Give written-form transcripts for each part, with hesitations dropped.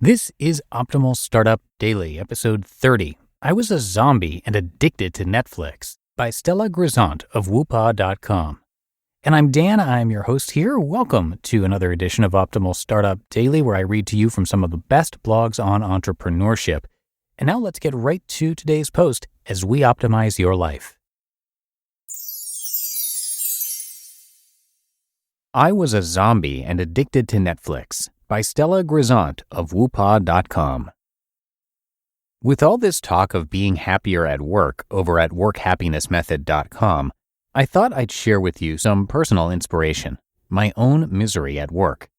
This is Optimal Startup Daily, episode 30. I was a zombie and addicted to Netflix by Stella Grizont of Woopaah.com. And I'm Dan, I'm your host here. Welcome to another edition of Optimal Startup Daily, where I read to you from some of the best blogs on entrepreneurship. And now let's get right to today's post as we optimize your life. I was a zombie and addicted to Netflix by Stella Grizont of Woopaah.com. With all this talk of being happier at work over at workhappinessmethod.com, I thought I'd share with you some personal inspiration, my own misery at work.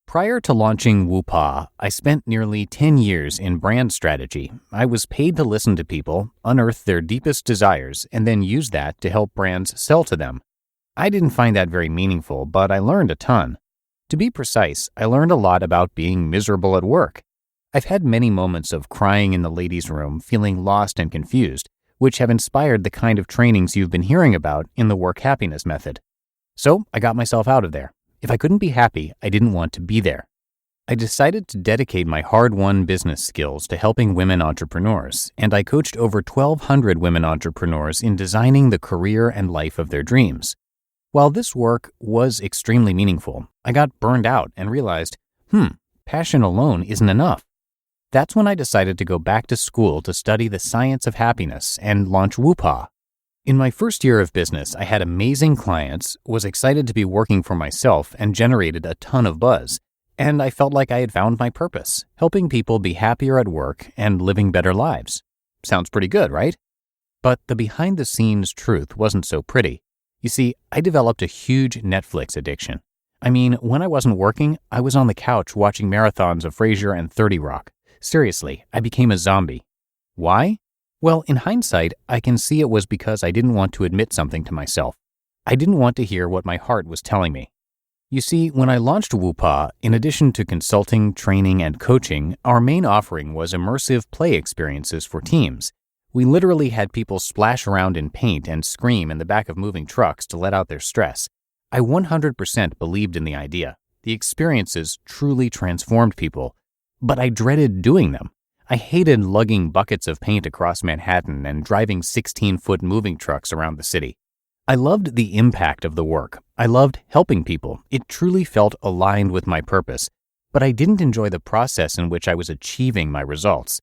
Prior to launching Woopaah, I spent nearly 10 years in brand strategy. I was paid to listen to people, unearth their deepest desires, and then use that to help brands sell to them. I didn't find that very meaningful, but I learned a ton. To be precise, I learned a lot about being miserable at work. I've had many moments of crying in the ladies' room, feeling lost and confused, which have inspired the kind of trainings you've been hearing about in the Work Happiness Method. So I got myself out of there. If I couldn't be happy, I didn't want to be there. I decided to dedicate my hard-won business skills to helping women entrepreneurs, and I coached over 1,200 women entrepreneurs in designing the career and life of their dreams. While this work was extremely meaningful, I got burned out and realized, passion alone isn't enough. That's when I decided to go back to school to study the science of happiness and launch Woopaah. In my first year of business, I had amazing clients, was excited to be working for myself, and generated a ton of buzz. And I felt like I had found my purpose, helping people be happier at work and living better lives. Sounds pretty good, right? But the behind-the-scenes truth wasn't so pretty. You see, I developed a huge Netflix addiction. I mean, when I wasn't working, I was on the couch watching marathons of Frasier and 30 Rock. Seriously, I became a zombie. Why? Well, in hindsight, I can see it was because I didn't want to admit something to myself. I didn't want to hear what my heart was telling me. You see, when I launched Woopaah, in addition to consulting, training, and coaching, our main offering was immersive play experiences for teams. We literally had people splash around in paint and scream in the back of moving trucks to let out their stress. I 100% believed in the idea. The experiences truly transformed people, but I dreaded doing them. I hated lugging buckets of paint across Manhattan and driving 16-foot moving trucks around the city. I loved the impact of the work. I loved helping people. It truly felt aligned with my purpose, but I didn't enjoy the process in which I was achieving my results.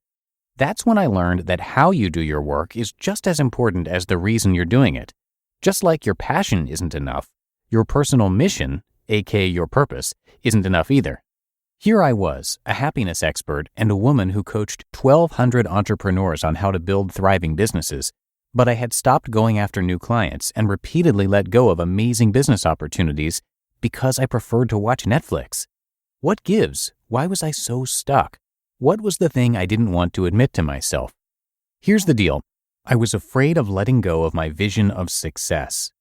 That's when I learned that how you do your work is just as important as the reason you're doing it. Just like your passion isn't enough, your personal mission, aka your purpose, isn't enough either. Here I was, a happiness expert and a woman who coached 1,200 entrepreneurs on how to build thriving businesses, but I had stopped going after new clients and repeatedly let go of amazing business opportunities because I preferred to watch Netflix. What gives? Why was I so stuck? What was the thing I didn't want to admit to myself? Here's the deal. I was afraid of letting go of my vision of success.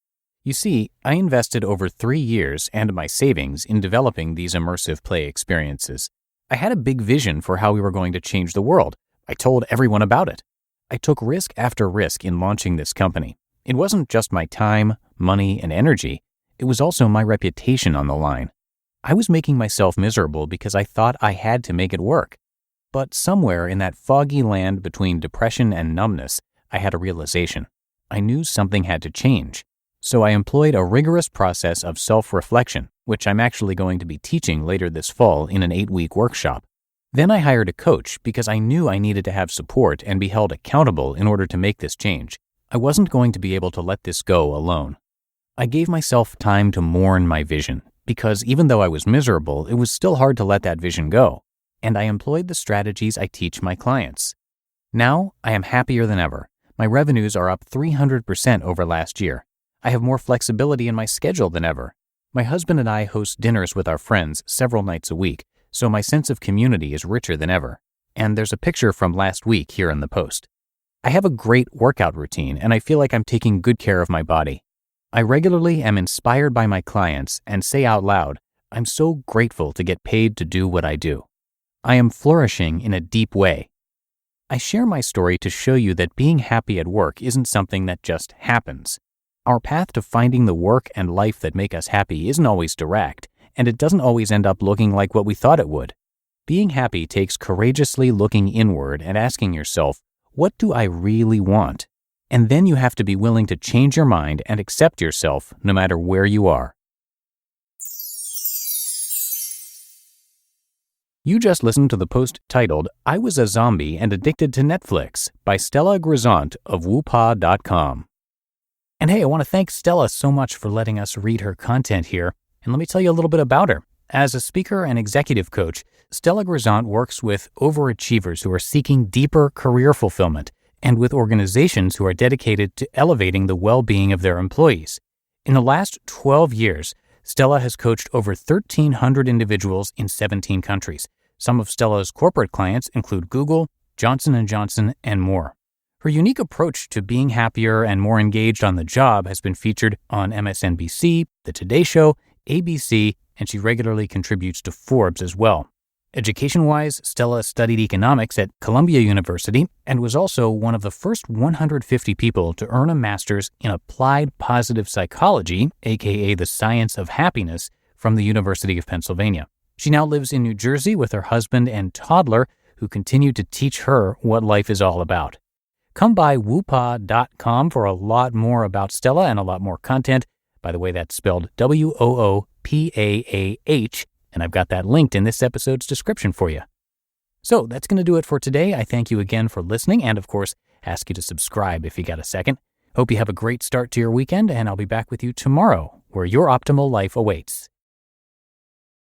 You see, I invested over 3 years and my savings in developing these immersive play experiences. I had a big vision for how we were going to change the world. I told everyone about it. I took risk after risk in launching this company. It wasn't just my time, money, and energy. It was also my reputation on the line. I was making myself miserable because I thought I had to make it work. But somewhere in that foggy land between depression and numbness, I had a realization. I knew something had to change. So I employed a rigorous process of self-reflection, which I'm actually going to be teaching later this fall in an 8-week workshop. Then I hired a coach because I knew I needed to have support and be held accountable in order to make this change. I wasn't going to be able to let this go alone. I gave myself time to mourn my vision because even though I was miserable, it was still hard to let that vision go. And I employed the strategies I teach my clients. Now, I am happier than ever. My revenues are up 300% over last year. I have more flexibility in my schedule than ever. My husband and I host dinners with our friends several nights a week, so my sense of community is richer than ever. And there's a picture from last week here in the post. I have a great workout routine, and I feel like I'm taking good care of my body. I regularly am inspired by my clients and say out loud, I'm so grateful to get paid to do what I do. I am flourishing in a deep way. I share my story to show you that being happy at work isn't something that just happens. Our path to finding the work and life that make us happy isn't always direct, and it doesn't always end up looking like what we thought it would. Being happy takes courageously looking inward and asking yourself, what do I really want? And then you have to be willing to change your mind and accept yourself no matter where you are. You just listened to the post titled, "I Was a Zombie and Addicted to Netflix" by Stella Grizont of Woopaah.com. And hey, I want to thank Stella so much for letting us read her content here. And let me tell you a little bit about her. As a speaker and executive coach, Stella Grizont works with overachievers who are seeking deeper career fulfillment and with organizations who are dedicated to elevating the well-being of their employees. In the last 12 years, Stella has coached over 1,300 individuals in 17 countries. Some of Stella's corporate clients include Google, Johnson & Johnson, and more. Her unique approach to being happier and more engaged on the job has been featured on MSNBC, The Today Show, ABC, and she regularly contributes to Forbes as well. Education-wise, Stella studied economics at Columbia University and was also one of the first 150 people to earn a master's in applied positive psychology, aka the science of happiness, from the University of Pennsylvania. She now lives in New Jersey with her husband and toddler, who continue to teach her what life is all about. Come by Woopaah.com for a lot more about Stella and a lot more content. By the way, that's spelled Woopaah, and I've got that linked in this episode's description for you. So that's going to do it for today. I thank you again for listening and, of course, ask you to subscribe if you got a second. Hope you have a great start to your weekend, and I'll be back with you tomorrow where your optimal life awaits.